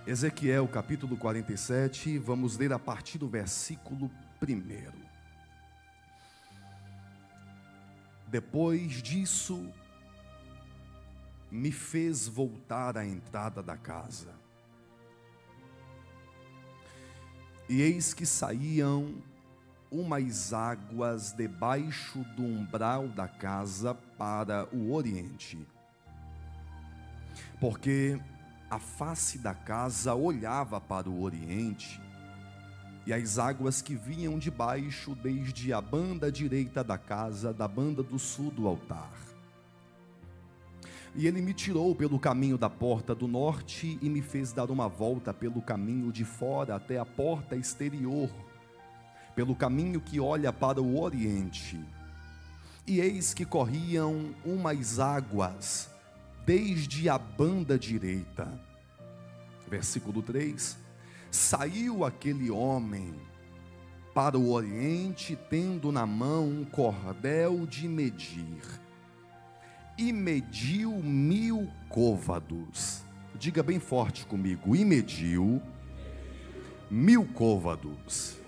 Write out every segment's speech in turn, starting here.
Ezequiel capítulo 47, vamos ler a partir do versículo 1. Depois disso, me fez voltar à entrada da casa, e eis que saíam umas águas debaixo do umbral da casa para o oriente, porque a face da casa olhava para o oriente, e as águas que vinham de baixo, desde a banda direita da casa, da banda do sul do altar. E ele me tirou pelo caminho da porta do norte, e me fez dar uma volta pelo caminho de fora, até a porta exterior, pelo caminho que olha para o oriente. E eis que corriam umas águas, desde a banda direita. Versículo 3: saiu aquele homem para o oriente, tendo na mão um cordel de medir, e mediu 1000 côvados. Diga bem forte comigo: e mediu 1000 côvados,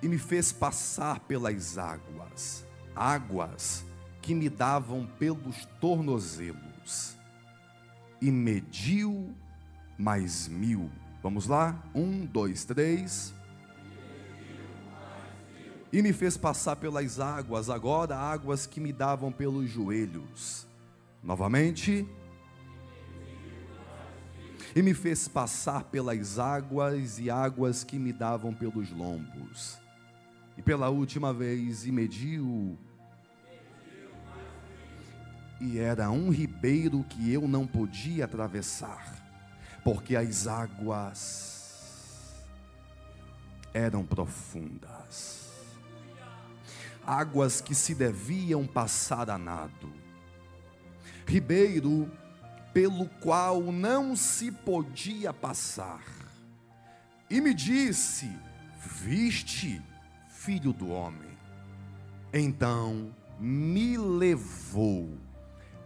e me fez passar pelas águas, águas que me davam pelos tornozelos, e mediu mais 1000. Vamos lá? 1, 2, 3. E me fez passar pelas águas, agora águas que me davam pelos joelhos. Novamente. E me fez passar pelas águas, e águas que me davam pelos lombos. E pela última vez, e mediu. E era um ribeiro que eu não podia atravessar, porque as águas eram profundas, águas que se deviam passar a nado, ribeiro pelo qual não se podia passar. E me disse: viste, filho do homem? Então me levou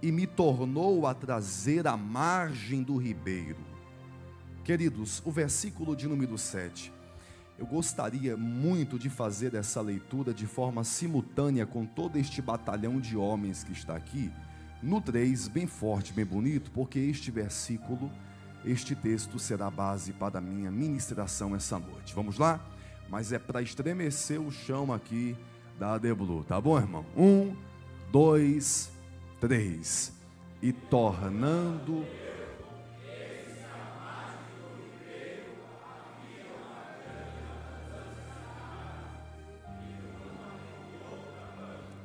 e me tornou a trazer à margem do ribeiro. Queridos, o versículo de número 7, eu gostaria muito de fazer essa leitura de forma simultânea com todo este batalhão de homens que está aqui. No 3, bem forte, bem bonito, porque este versículo, este texto será a base para a minha ministração essa noite. Vamos lá? Mas é para estremecer o chão aqui da Deblu, tá bom, irmão? 1, 2, 3. E tornando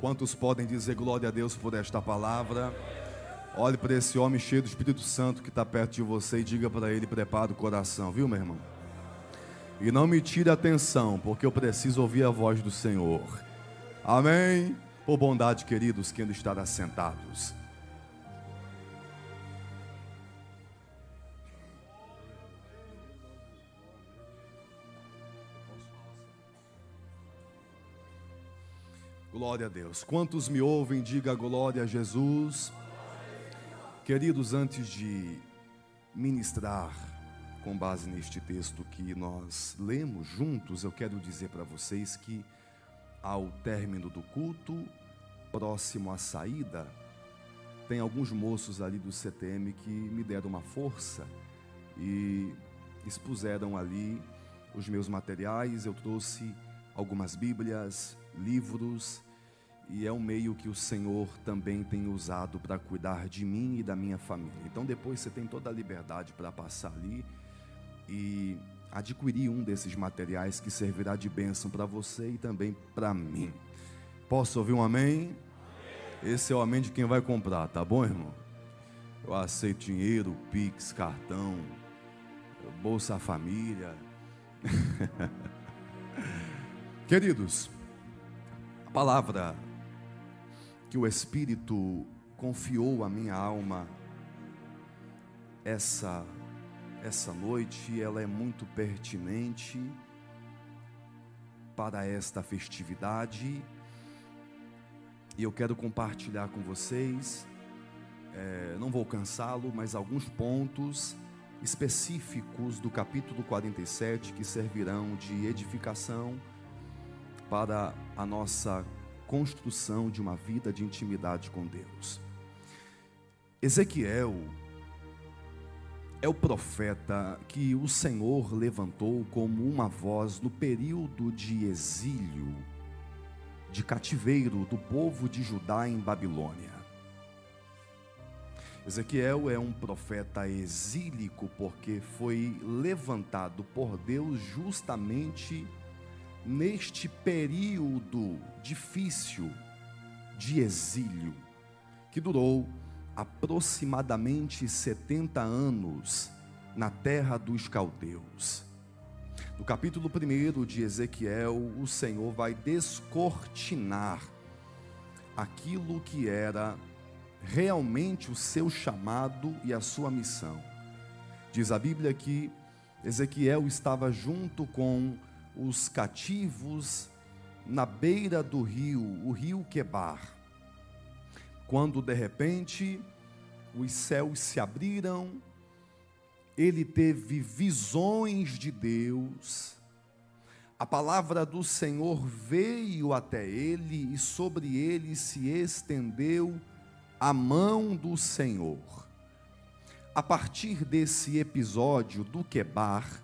Quantos podem dizer glória a Deus por esta palavra? Olhe para esse homem cheio do Espírito Santo que está perto de você e diga para ele: prepara o coração, viu, meu irmão? E não me tire a atenção, porque eu preciso ouvir a voz do Senhor. Amém? Por bondade, queridos, que ainda estarão assentados. Glória a Deus. Quantos me ouvem, diga glória a Jesus. Queridos, antes de ministrar com base neste texto que nós lemos juntos, eu quero dizer para vocês que ao término do culto, próximo à saída, tem alguns moços ali do CTM que me deram uma força e expuseram ali os meus materiais. Eu trouxe algumas bíblias, livros, e é um meio que o Senhor também tem usado para cuidar de mim e da minha família. Então depois você tem toda a liberdade para passar ali e adquirir um desses materiais que servirá de bênção para você e também para mim. Posso ouvir um amém? Esse é o amém de quem vai comprar, tá bom, irmão? Eu aceito dinheiro, Pix, cartão, Bolsa Família. Queridos, a palavra que o Espírito confiou à minha alma essa noite, ela é muito pertinente para esta festividade, e eu quero compartilhar com vocês, não vou cansá-lo, mas alguns pontos específicos do capítulo 47 que servirão de edificação para a nossa construção de uma vida de intimidade com Deus. Ezequiel é o profeta que o Senhor levantou como uma voz no período de exílio, de cativeiro do povo de Judá em Babilônia. Ezequiel é um profeta exílico porque foi levantado por Deus justamente neste período difícil de exílio, que durou aproximadamente 70 anos na terra dos caldeus. No capítulo 1 de Ezequiel, o Senhor vai descortinar aquilo que era realmente o seu chamado e a sua missão. Diz a Bíblia que Ezequiel estava junto com os cativos na beira do rio, o rio Quebar, quando de repente os céus se abriram, ele teve visões de Deus, a palavra do Senhor veio até ele e sobre ele se estendeu a mão do Senhor. A partir desse episódio do Quebar,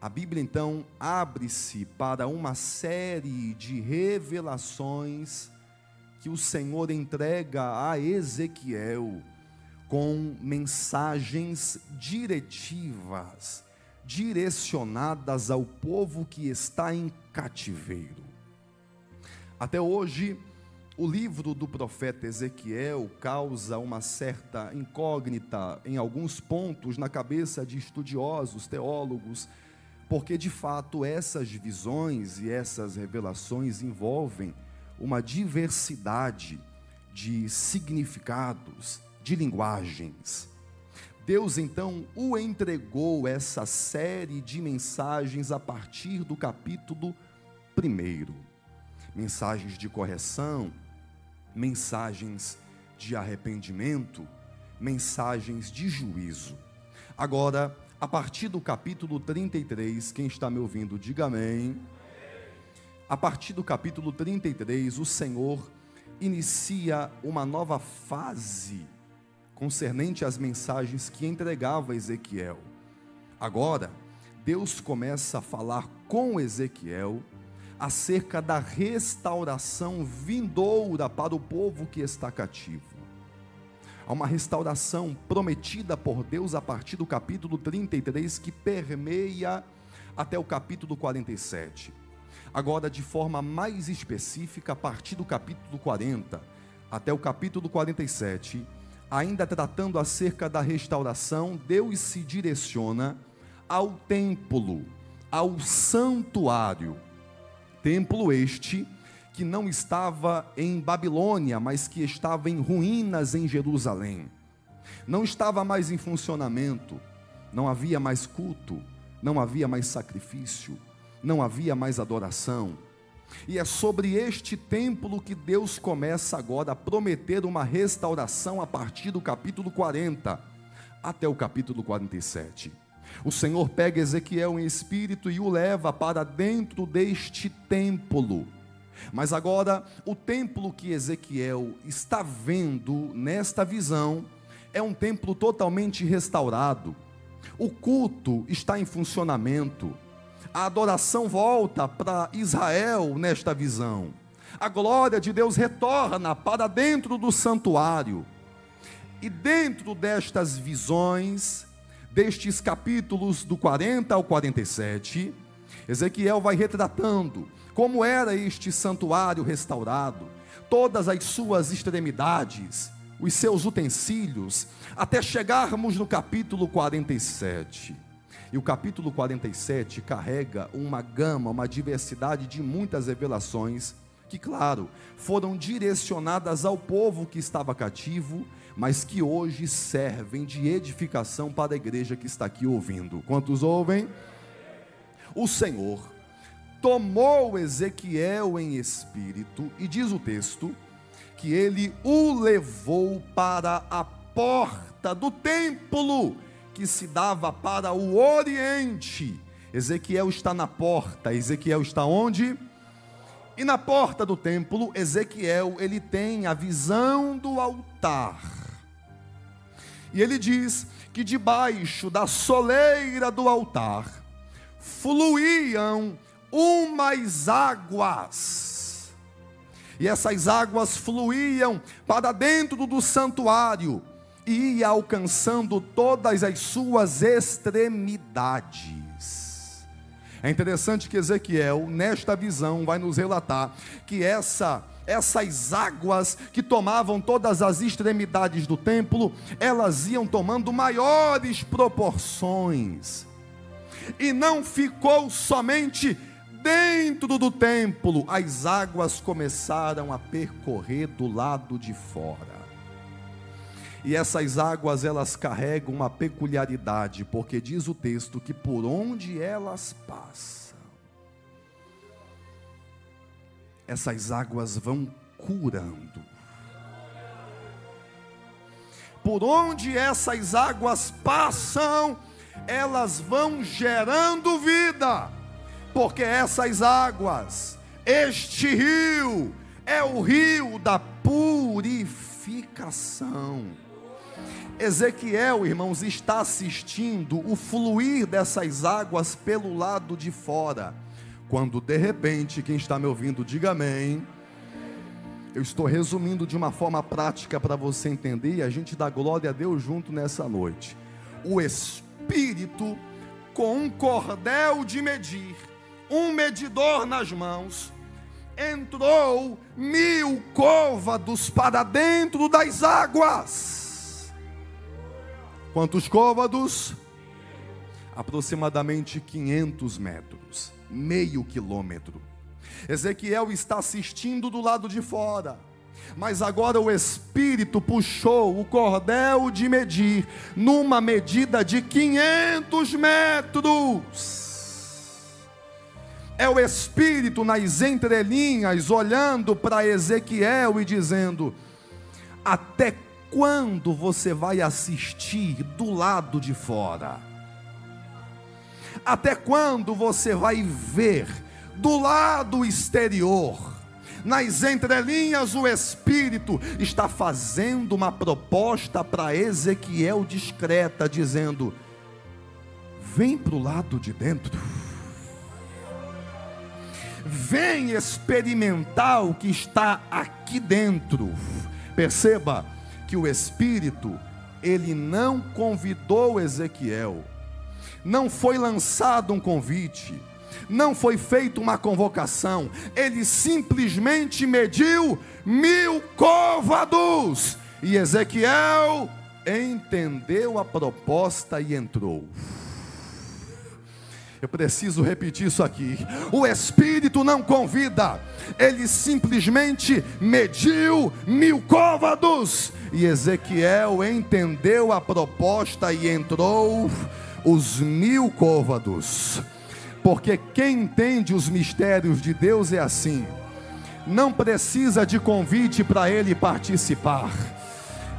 a Bíblia então abre-se para uma série de revelações que o Senhor entrega a Ezequiel com mensagens diretivas, direcionadas ao povo que está em cativeiro. Até hoje, o livro do profeta Ezequiel causa uma certa incógnita em alguns pontos na cabeça de estudiosos, teólogos, porque de fato essas visões e essas revelações envolvem uma diversidade de significados, de linguagens. Deus então o entregou essa série de mensagens a partir do capítulo 1. Mensagens de correção, mensagens de arrependimento, mensagens de juízo. Agora, a partir do capítulo 33, quem está me ouvindo, diga amém. A partir do capítulo 33, o Senhor inicia uma nova fase concernente às mensagens que entregava a Ezequiel. Agora, Deus começa a falar com Ezequiel acerca da restauração vindoura para o povo que está cativo. Há uma restauração prometida por Deus a partir do capítulo 33 que permeia até o capítulo 47. Agora, de forma mais específica, a partir do capítulo 40 até o capítulo 47, ainda tratando acerca da restauração, Deus se direciona ao templo, ao santuário. Templo este que não estava em Babilônia, mas que estava em ruínas em Jerusalém. Não estava mais em funcionamento, não havia mais culto, não havia mais sacrifício, não havia mais adoração. E é sobre este templo que Deus começa agora a prometer uma restauração a partir do capítulo 40 até o capítulo 47. O Senhor pega Ezequiel em espírito e o leva para dentro deste templo. Mas agora, o templo que Ezequiel está vendo nesta visão é um templo totalmente restaurado. O culto está em funcionamento. A adoração volta para Israel nesta visão. A glória de Deus retorna para dentro do santuário. E dentro destas visões, destes capítulos do 40 ao 47, Ezequiel vai retratando como era este santuário restaurado, todas as suas extremidades, os seus utensílios, até chegarmos no capítulo 47. E o capítulo 47 carrega uma gama, uma diversidade de muitas revelações, que claro, foram direcionadas ao povo que estava cativo, mas que hoje servem de edificação para a igreja que está aqui ouvindo. Quantos ouvem? O Senhor tomou Ezequiel em espírito, e diz o texto, que ele o levou para a porta do templo, que se dava para o oriente. Ezequiel está na porta. Ezequiel está onde? E na porta do templo, Ezequiel, ele tem a visão do altar. E ele diz que debaixo da soleira do altar fluíam umas águas. E essas águas fluíam para dentro do santuário e ia alcançando todas as suas extremidades. É interessante que Ezequiel, nesta visão, vai nos relatar que essas águas que tomavam todas as extremidades do templo, elas iam tomando maiores proporções. E não ficou somente dentro do templo, as águas começaram a percorrer do lado de fora. E essas águas, elas carregam uma peculiaridade, porque diz o texto que por onde elas passam, essas águas vão curando. Por onde essas águas passam, elas vão gerando vida, porque essas águas, este rio, é o rio da purificação. Ezequiel, irmãos, está assistindo o fluir dessas águas pelo lado de fora, quando de repente, quem está me ouvindo, diga amém. Eu estou resumindo de uma forma prática para você entender, e a gente dá glória a Deus junto nessa noite. O Espírito, com um cordel de medir, um medidor nas mãos, entrou 1000 côvados para dentro das águas. Quantos côvados? Aproximadamente 500 metros, meio quilômetro. Ezequiel está assistindo do lado de fora, mas agora o Espírito puxou o cordel de medir, numa medida de 500 metros. É o Espírito nas entrelinhas, olhando para Ezequiel e dizendo: até quando você vai assistir do lado de fora? Até quando você vai ver do lado exterior? Nas entrelinhas, o Espírito está fazendo uma proposta para Ezequiel discreta, dizendo: vem para o lado de dentro, vem experimentar o que está aqui dentro. Perceba que o Espírito, ele não convidou Ezequiel, não foi lançado um convite, não foi feita uma convocação, ele simplesmente mediu 1000 côvados, e Ezequiel entendeu a proposta e entrou. Eu preciso repetir isso aqui. O Espírito não convida, ele simplesmente mediu 1000 côvados, e Ezequiel entendeu a proposta e entrou os 1000 côvados. Porque quem entende os mistérios de Deus é assim, não precisa de convite para ele participar.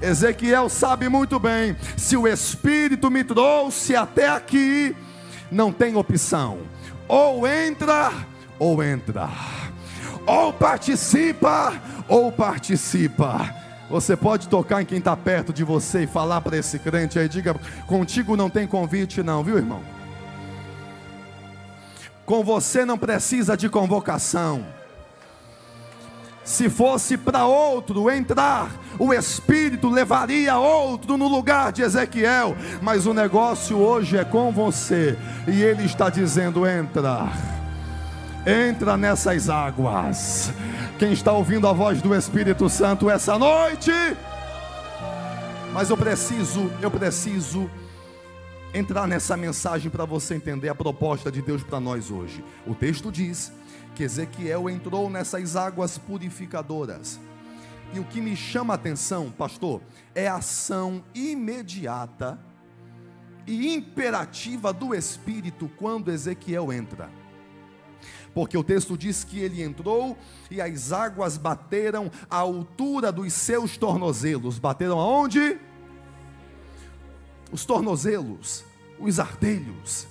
Ezequiel sabe muito bem: se o Espírito me trouxe até aqui, não tem opção, ou entra, ou entra, ou participa, ou participa. Você pode tocar em quem está perto de você e falar para esse crente aí, diga: contigo não tem convite não, viu, irmão? Com você não precisa de convocação. Se fosse para outro entrar, o Espírito levaria outro no lugar de Ezequiel, mas o negócio hoje é com você, e ele está dizendo: entra, entra nessas águas. Quem está ouvindo a voz do Espírito Santo essa noite? Mas eu preciso entrar nessa mensagem para você entender a proposta de Deus para nós hoje. O texto diz que Ezequiel entrou nessas águas purificadoras, e o que me chama a atenção, pastor, é a ação imediata e imperativa do Espírito quando Ezequiel entra. Porque o texto diz que ele entrou e as águas bateram à altura dos seus tornozelos. Bateram aonde? os tornozelos, os artelhos.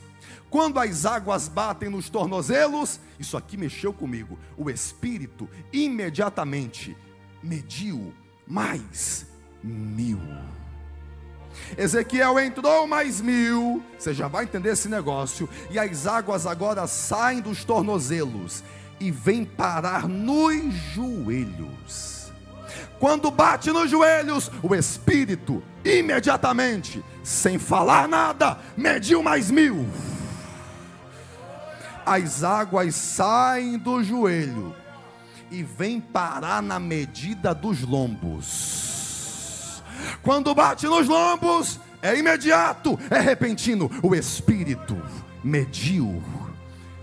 Quando as águas batem nos tornozelos, isso aqui mexeu comigo. O Espírito imediatamente mediu mais 1000. Ezequiel entrou mais 1000. Você já vai entender esse negócio. E as águas agora saem dos tornozelos e vêm parar nos joelhos. Quando bate nos joelhos, o Espírito imediatamente, sem falar nada, mediu mais 1000. As águas saem do joelho e vêm parar na medida dos lombos. Quando bate nos lombos, é imediato, é repentino. O Espírito mediu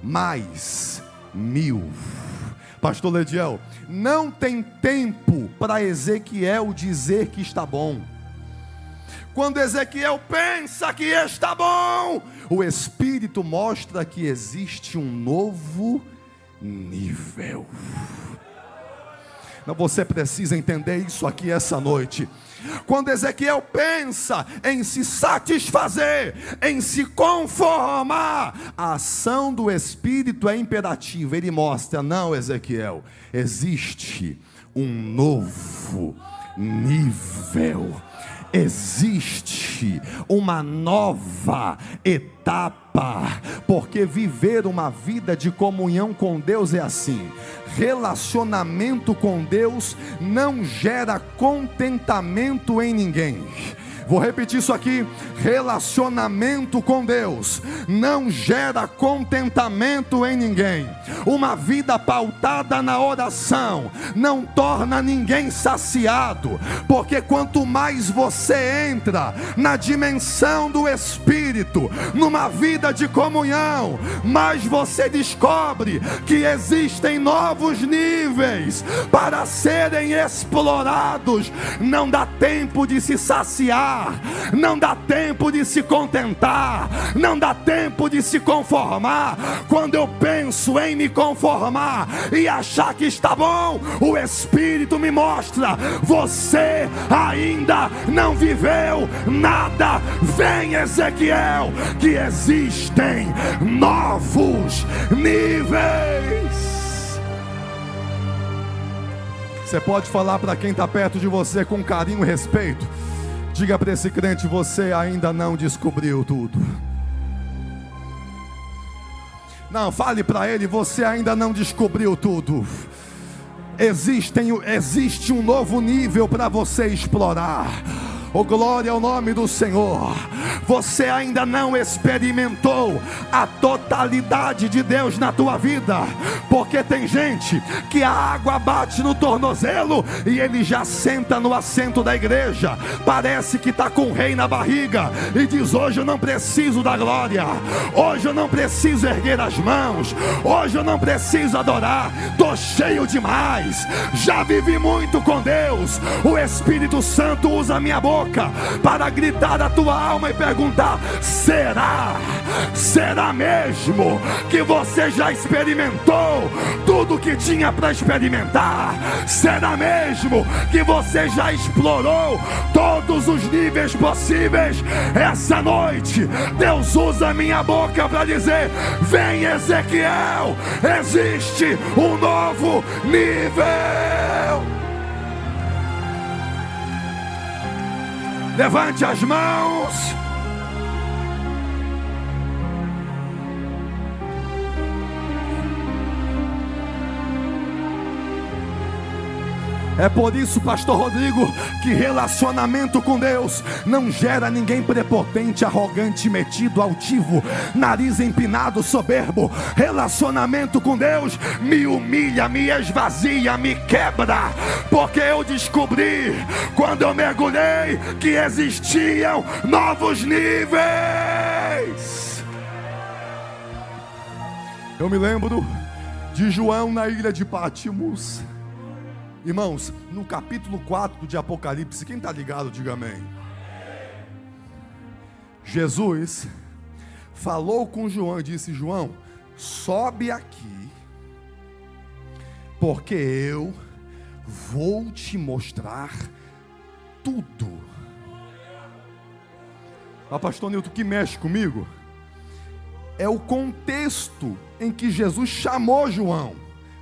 mais 1000. Pastor Lediel, não tem tempo para Ezequiel dizer que está bom. Quando Ezequiel pensa que está bom, o Espírito mostra que existe um novo nível. Não, você precisa entender isso aqui essa noite. Quando Ezequiel pensa em se satisfazer, em se conformar, a ação do Espírito é imperativa. Ele mostra: não, Ezequiel, existe um novo nível. Existe uma nova etapa, porque viver uma vida de comunhão com Deus é assim. Relacionamento com Deus não gera contentamento em ninguém. Vou repetir isso aqui: relacionamento com Deus não gera contentamento em ninguém. Uma vida pautada na oração não torna ninguém saciado, porque quanto mais você entra na dimensão do Espírito, numa vida de comunhão, mais você descobre que existem novos níveis para serem explorados. Não dá tempo de se saciar, não dá tempo de se contentar, não dá tempo de se conformar. Quando eu penso em me conformar e achar que está bom, o Espírito me mostra: você ainda não viveu nada. Vem, Ezequiel, que existem novos níveis. Você pode falar para quem está perto de você com carinho e respeito. Diga para esse crente: você ainda não descobriu tudo. Não, fale para ele: você ainda não descobriu tudo. Existe um novo nível para você explorar. Oh, glória ao nome do Senhor. Você ainda não experimentou a totalidade de Deus na tua vida, porque tem gente que a água bate no tornozelo e ele já senta no assento da igreja, parece que está com o rei na barriga e diz: hoje eu não preciso da glória, hoje eu não preciso erguer as mãos, hoje eu não preciso adorar, estou cheio demais, já vivi muito com Deus. O Espírito Santo usa a minha boca para gritar a tua alma e perguntar: será mesmo que você já experimentou tudo que tinha para experimentar? Será mesmo que você já explorou todos os níveis possíveis? Essa noite Deus usa a minha boca para dizer: vem, Ezequiel, existe um novo nível. Levante as mãos. É por isso, pastor Rodrigo, que relacionamento com Deus não gera ninguém prepotente, arrogante, metido, altivo, nariz empinado, soberbo. Relacionamento com Deus me humilha, me esvazia, me quebra, porque eu descobri, quando eu mergulhei, que existiam novos níveis. Eu me lembro de João na ilha de Pátimos. Irmãos, no capítulo 4 de Apocalipse, quem está ligado, diga amém. Jesus falou com João e disse: João, sobe aqui, porque eu vou te mostrar tudo. Pastor Nilton, o que mexe comigo é o contexto em que Jesus chamou João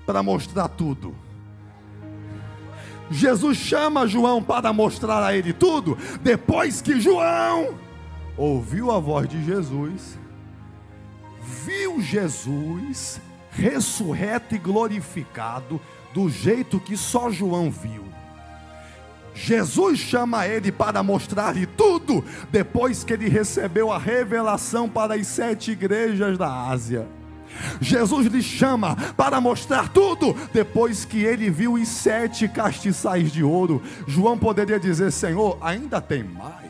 para mostrar tudo. Jesus chama João para mostrar a ele tudo, depois que João ouviu a voz de Jesus, viu Jesus ressurreto e glorificado, do jeito que só João viu. Jesus chama ele para mostrar-lhe tudo, depois que ele recebeu a revelação para as 7 igrejas da Ásia. Jesus lhe chama para mostrar tudo, depois que ele viu os 7 castiçais de ouro. João poderia dizer: Senhor, ainda tem mais?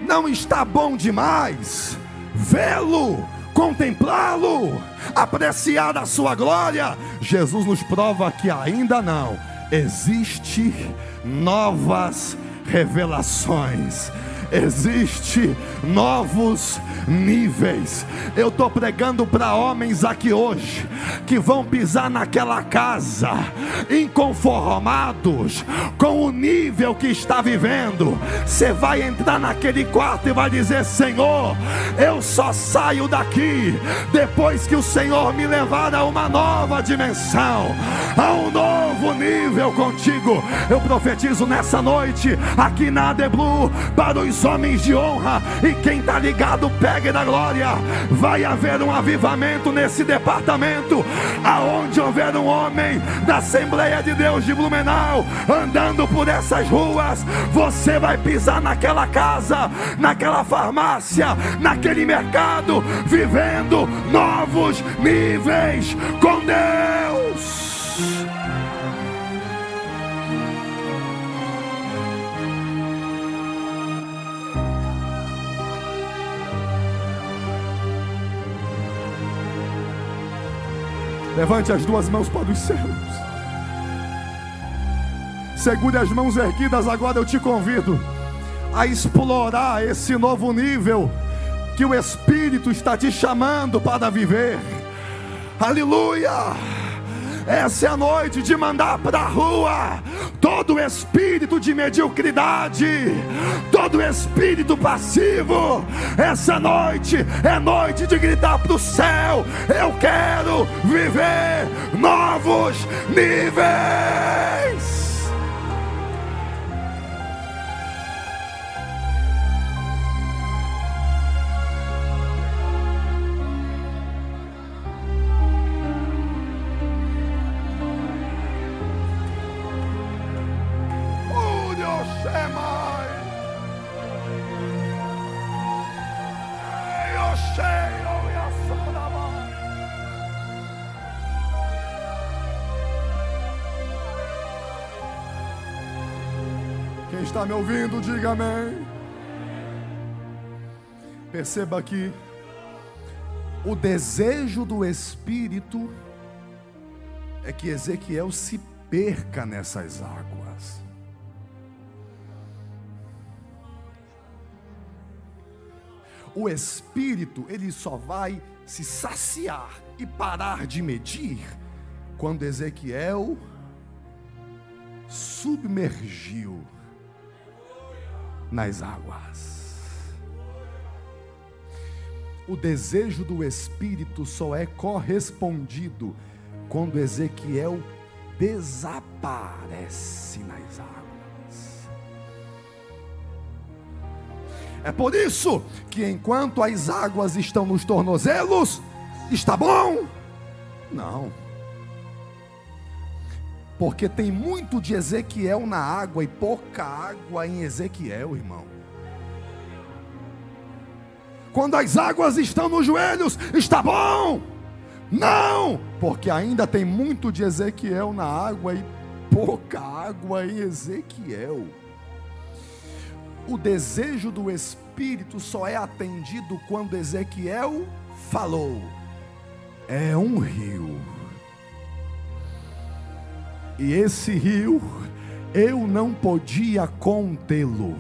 Não está bom demais vê-lo, contemplá-lo, apreciar a sua glória? Jesus nos prova que ainda não. Existem novas revelações, existem novos níveis. Eu estou pregando para homens aqui hoje que vão pisar naquela casa inconformados com o nível que está vivendo. Você vai entrar naquele quarto e vai dizer: Senhor, eu só saio daqui depois que o Senhor me levar a uma nova dimensão, a um novo nível contigo. Eu profetizo nessa noite aqui na AD Blue para os homens de honra, e quem está ligado pegue da glória. Vai haver um avivamento nesse departamento. Aonde houver um homem da Assembleia de Deus de Blumenau andando por essas ruas, você vai pisar naquela casa, naquela farmácia, naquele mercado, vivendo novos níveis com Deus. Levante as 2 mãos para os céus. Segure as mãos erguidas. Agora eu te convido a explorar esse novo nível que o Espírito está te chamando para viver. Aleluia! Essa é a noite de mandar para a rua todo espírito de mediocridade, todo espírito passivo. Essa noite é noite de gritar para o céu: eu quero viver novos níveis. Quem está me ouvindo, diga amém. Perceba que o desejo do Espírito é que Ezequiel se perca nessas águas. O Espírito, ele só vai se saciar e parar de medir quando Ezequiel submergiu nas águas. O desejo do Espírito só é correspondido quando Ezequiel desaparece nas águas. É por isso que enquanto as águas estão nos tornozelos, está bom? Não. Porque tem muito de Ezequiel na água e pouca água em Ezequiel, irmão. Quando as águas estão nos joelhos, está bom? Não, porque ainda tem muito de Ezequiel na água e pouca água em Ezequiel. O desejo do Espírito só é atendido quando Ezequiel falou: é um rio. E esse rio, eu não podia contê-lo.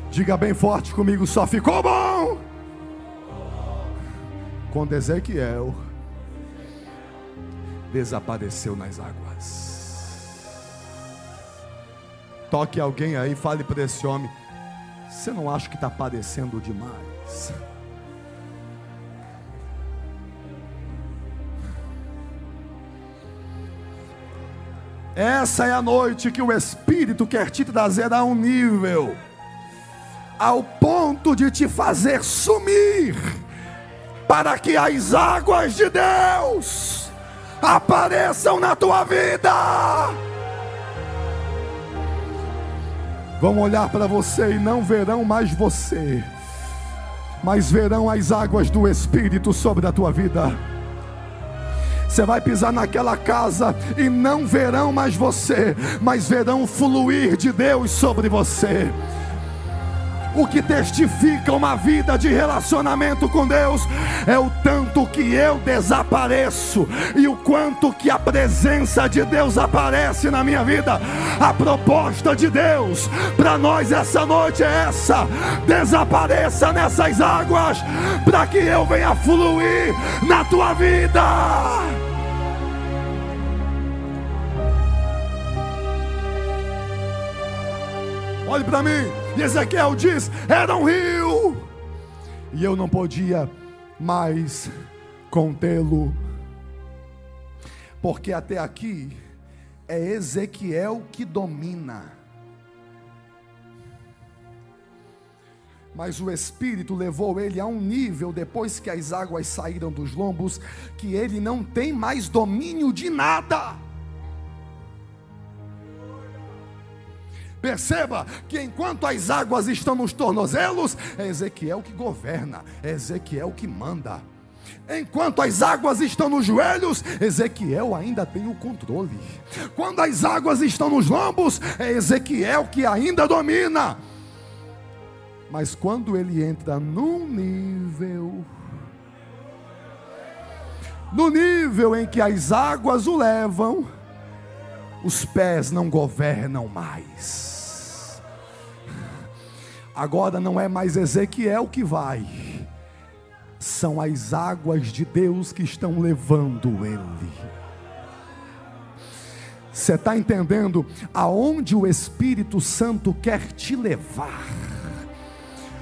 Diga bem forte comigo: só ficou bom quando Ezequiel desapareceu nas águas. Toque alguém aí, fale para esse homem: você não acha que está parecendo demais? Essa é a noite que o Espírito quer te trazer a um nível, ao ponto de te fazer sumir, para que as águas de Deus apareçam na tua vida. Vão olhar para você e não verão mais você, mas verão as águas do Espírito sobre a tua vida. Você vai pisar naquela casa e não verão mais você, mas verão o fluir de Deus sobre você. O que testifica uma vida de relacionamento com Deus é o tanto que eu desapareço e o quanto que a presença de Deus aparece na minha vida. A proposta de Deus para nós essa noite é essa: desapareça nessas águas, para que eu venha fluir na tua vida. Olhe para mim. E Ezequiel diz: era um rio, e eu não podia mais contê-lo, porque até aqui é Ezequiel que domina, mas o Espírito levou ele a um nível, depois que as águas saíram dos lombos, que ele não tem mais domínio de nada. Perceba que enquanto as águas estão nos tornozelos, é Ezequiel que governa, é Ezequiel que manda. Enquanto as águas estão nos joelhos, Ezequiel ainda tem o controle. Quando as águas estão nos lombos, é Ezequiel que ainda domina. Mas quando ele entra no nível em que as águas o levam, os pés não governam mais. Agora não é mais Ezequiel que vai, são as águas de Deus que estão levando ele. Você está entendendo aonde o Espírito Santo quer te levar?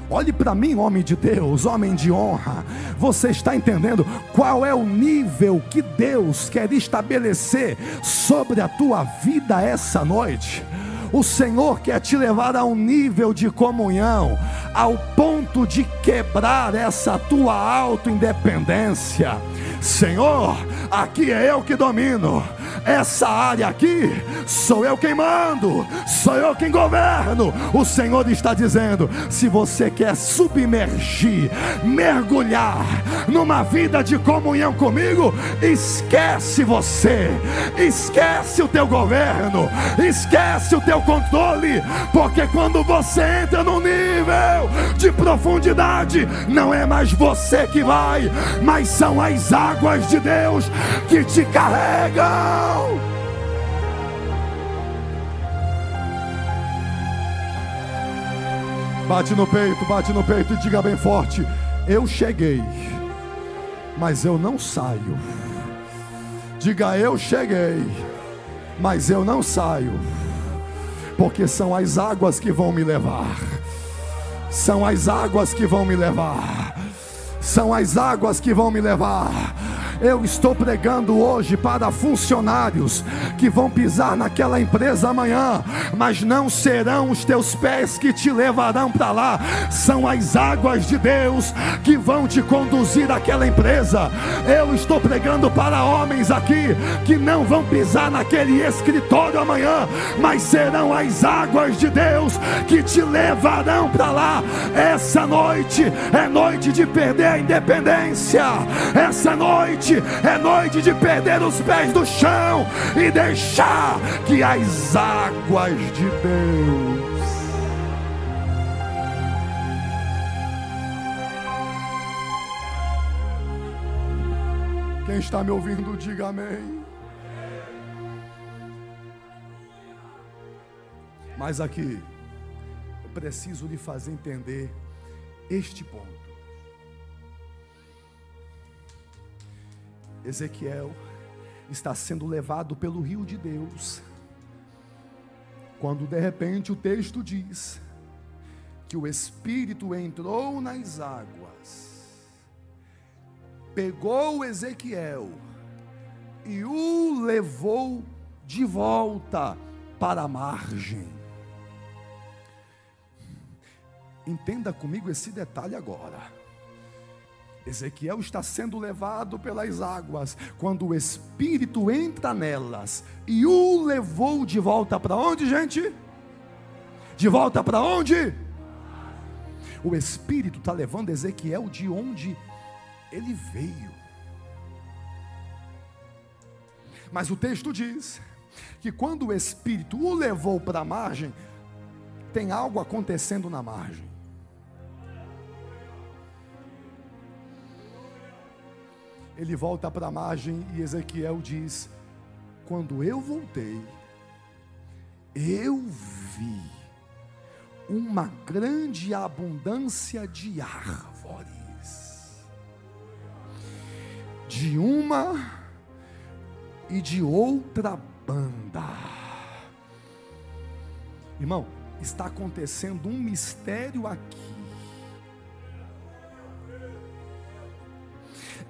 Olhe para mim, homem de Deus, homem de honra. Você está entendendo qual é o nível que Deus quer estabelecer sobre a tua vida essa noite? O Senhor quer te levar a um nível de comunhão, ao ponto de quebrar essa tua auto-independência. Senhor, aqui é eu que domino, essa área aqui sou eu quem mando, sou eu quem governo. O Senhor está dizendo: se você quer submergir, mergulhar numa vida de comunhão comigo, esquece você, esquece o teu governo, esquece o teu controle, porque quando você entra num nível de profundidade, não é mais você que vai, mas são as águas de Deus que te carregam. Bate no peito e diga bem forte: eu cheguei, mas eu não saio. Diga: eu cheguei, mas eu não saio, porque são as águas que vão me levar. São as águas que vão me levar. São as águas que vão me levar. Eu estou pregando hoje para funcionários que vão pisar naquela empresa amanhã, mas não serão os teus pés que te levarão para lá. São as águas de Deus que vão te conduzir àquela empresa. Eu estou pregando para homens aqui que não vão pisar naquele escritório amanhã, mas serão as águas de Deus que te levarão para lá. Essa noite é noite de perder a independência. Essa noite é noite de perder os pés do chão e deixar que as águas de Deus Quem está me ouvindo, diga amém. Mas aqui eu preciso lhe fazer entender este ponto. Ezequiel está sendo levado pelo rio de Deus, quando de repente o texto diz que o Espírito entrou nas águas, pegou Ezequiel e o levou de volta para a margem. Entenda comigo esse detalhe agora. Ezequiel está sendo levado pelas águas, quando o Espírito entra nelas e o levou de volta para onde, gente? De volta para onde? O Espírito está levando Ezequiel de onde ele veio. Mas o texto diz que quando o Espírito o levou para a margem, tem algo acontecendo na margem. Ele volta para a margem e Ezequiel diz: quando eu voltei, eu vi uma grande abundância de árvores, de uma e de outra banda. Irmão, está acontecendo um mistério aqui.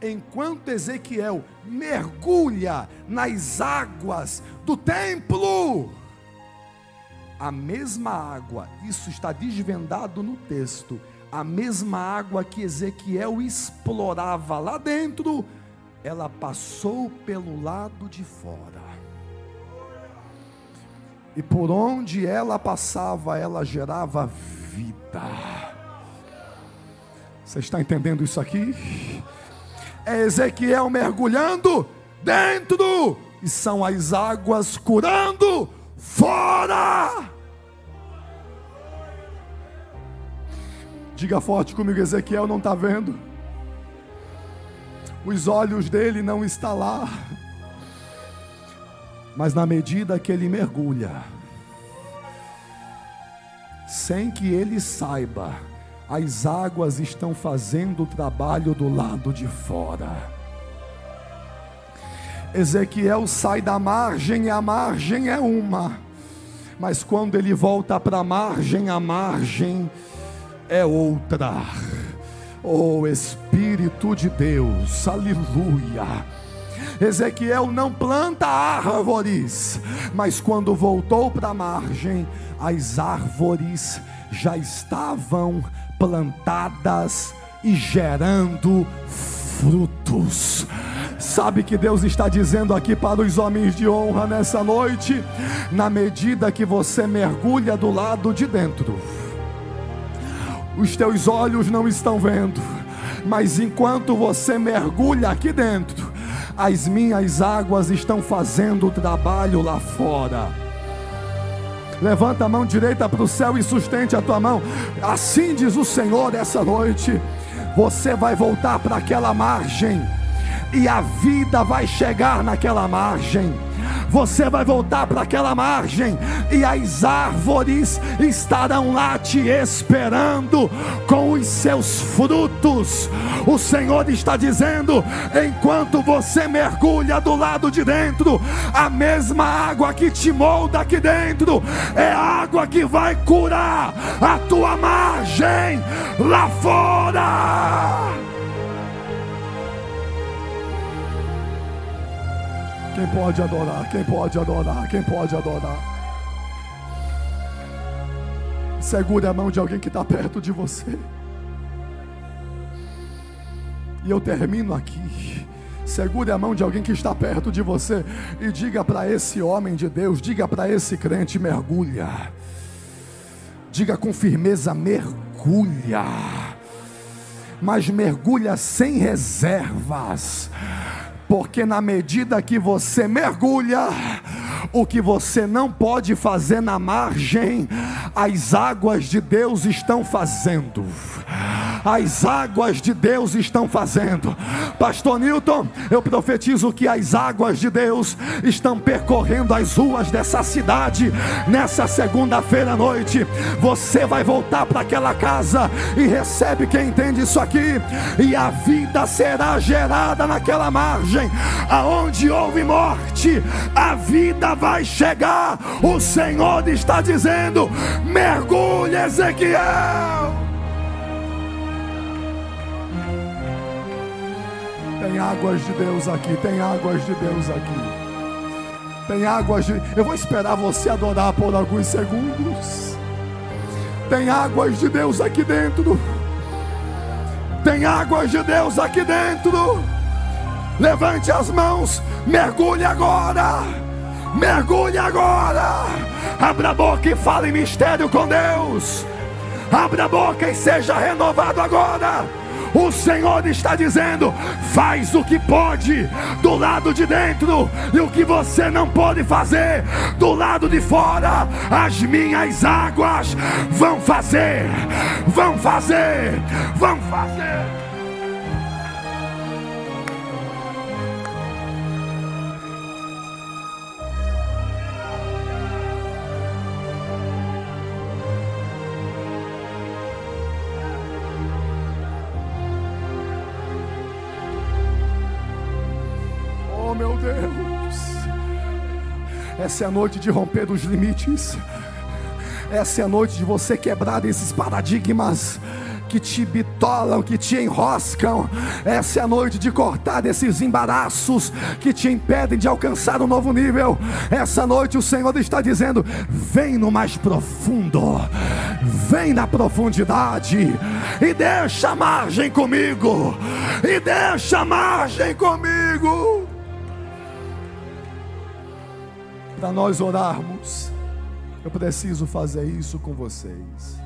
Enquanto Ezequiel mergulha nas águas do templo, a mesma água, isso está desvendado no texto, a mesma água que Ezequiel explorava lá dentro, ela passou pelo lado de fora, e por onde ela passava, ela gerava vida. Você está entendendo isso aqui? É Ezequiel mergulhando dentro, e são as águas curando fora. Diga forte comigo: Ezequiel não está vendo, os olhos dele não estão lá, mas na medida que ele mergulha, sem que ele saiba, as águas estão fazendo o trabalho do lado de fora. Ezequiel sai da margem e a margem é uma, mas quando ele volta para a margem é outra. Oh Espírito de Deus, aleluia. Ezequiel não planta árvores, mas quando voltou para a margem, as árvores já estavam plantadas e gerando frutos. Sabe que Deus está dizendo aqui para os homens de honra nessa noite? Na medida que você mergulha do lado de dentro, os teus olhos não estão vendo, mas enquanto você mergulha aqui dentro, as minhas águas estão fazendo o trabalho lá fora. Levanta a mão direita para o céu e sustente a tua mão. Assim diz o Senhor essa noite: você vai voltar para aquela margem, e a vida vai chegar naquela margem. Você vai voltar para aquela margem, e as árvores estarão lá te esperando com os seus frutos. O Senhor está dizendo: enquanto você mergulha do lado de dentro, a mesma água que te molda aqui dentro é a água que vai curar a tua margem lá fora. Quem pode adorar? Quem pode adorar? Quem pode adorar? Segure a mão de alguém que está perto de você. E eu termino aqui. Segure a mão de alguém que está perto de você e diga para esse homem de Deus, diga para esse crente: mergulha. Diga com firmeza: mergulha. Mas mergulha sem reservas. Porque na medida que você mergulha, o que você não pode fazer na margem, as águas de Deus estão fazendo. As águas de Deus estão fazendo. Pastor Newton, eu profetizo que as águas de Deus estão percorrendo as ruas dessa cidade. Nessa segunda-feira à noite, você vai voltar para aquela casa e recebe quem entende isso aqui, e a vida será gerada naquela margem. Aonde houve morte, a vida vai chegar. O Senhor está dizendo: mergulhe, Ezequiel. Tem águas de Deus aqui, tem águas de Deus aqui. Tem águas de... Eu vou esperar você adorar por alguns segundos. Tem águas de Deus aqui dentro. Tem águas de Deus aqui dentro. Levante as mãos, mergulhe agora. Mergulhe agora. Abra a boca e fale em mistério com Deus. Abra a boca e seja renovado agora. O Senhor está dizendo: faz o que pode do lado de dentro, e o que você não pode fazer do lado de fora, as minhas águas vão fazer, vão fazer, vão fazer. Oh, meu Deus, essa é a noite de romper os limites. Essa é a noite de você quebrar esses paradigmas que te bitolam, que te enroscam. Essa é a noite de cortar esses embaraços que te impedem de alcançar um novo nível. Essa noite o Senhor está dizendo: vem no mais profundo, vem na profundidade, e deixa a margem comigo, e deixa a margem comigo. Para nós orarmos, eu preciso fazer isso com vocês.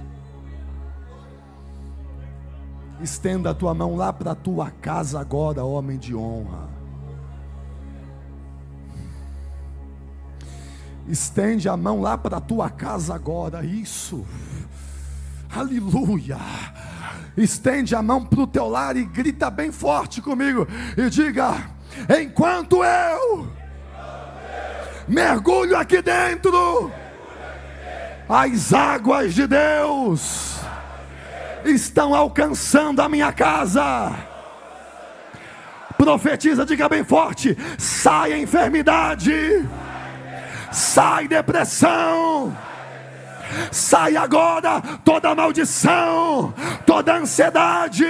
Estenda a tua mão lá para a tua casa agora, homem de honra. Estende a mão lá para a tua casa agora, isso. Aleluia. Estende a mão para o teu lar e grita bem forte comigo e diga: enquanto eu mergulho aqui dentro, as águas de Deus estão alcançando a minha casa. Profetiza, diga bem forte: sai a enfermidade, sai depressão, sai agora toda maldição, toda ansiedade,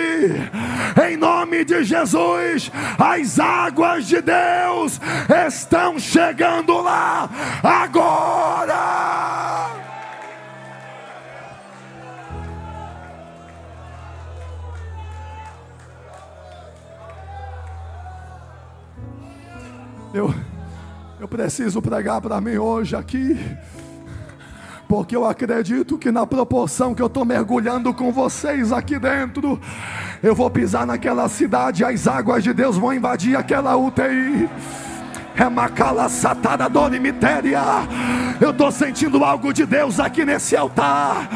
em nome de Jesus. As águas de Deus estão chegando lá agora. Eu preciso pregar para mim hoje aqui, porque eu acredito que na proporção que eu estou mergulhando com vocês aqui dentro, eu vou pisar naquela cidade, as águas de Deus vão invadir aquela UTI. Eu estou sentindo algo de Deus aqui nesse altar.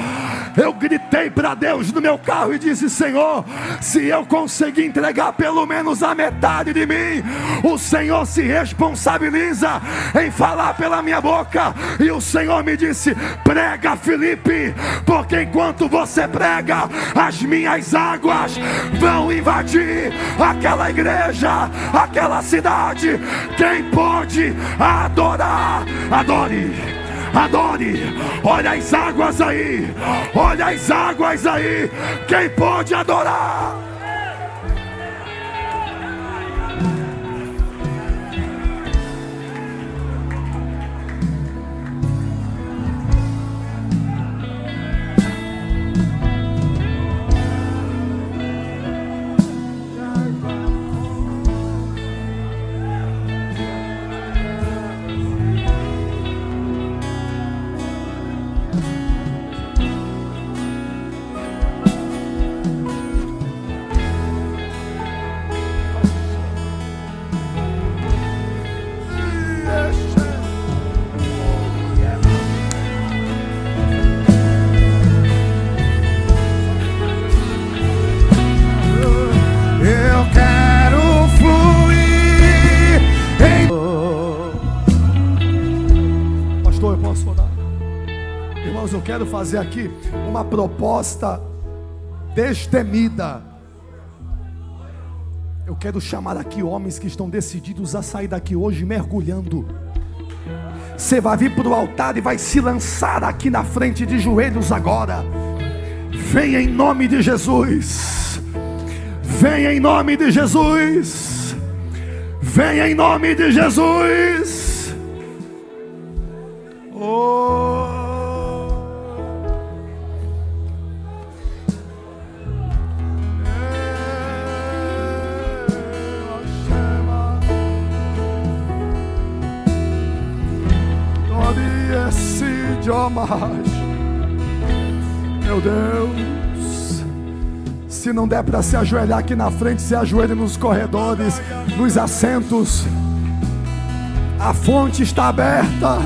Eu gritei para Deus no meu carro e disse: Senhor, se eu conseguir entregar pelo menos a metade de mim, o Senhor se responsabiliza em falar pela minha boca. E o Senhor me disse: prega, Felipe, porque enquanto você prega, as minhas águas vão invadir aquela igreja, aquela cidade. Quem pode adorar, adore, adore. Olha as águas aí, olha as águas aí. Quem pode adorar? Eu quero quero fazer aqui uma proposta destemida. Eu quero chamar aqui homens que estão decididos a sair daqui hoje mergulhando. Você vai vir para o altar e vai se lançar aqui na frente de joelhos agora. Venha em nome de Jesus. Venha em nome de Jesus. Venha em nome de Jesus. Oh. Meu Deus, se não der para se ajoelhar aqui na frente, se ajoelhe nos corredores, nos assentos. A fonte está aberta.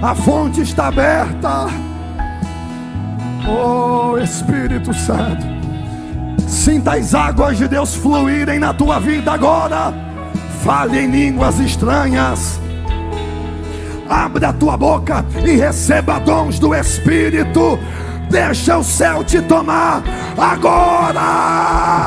A fonte está aberta. Oh Espírito Santo, sinta as águas de Deus fluírem na tua vida agora. Fale em línguas estranhas. Abra a tua boca e receba dons do Espírito. Deixa o céu te tomar agora.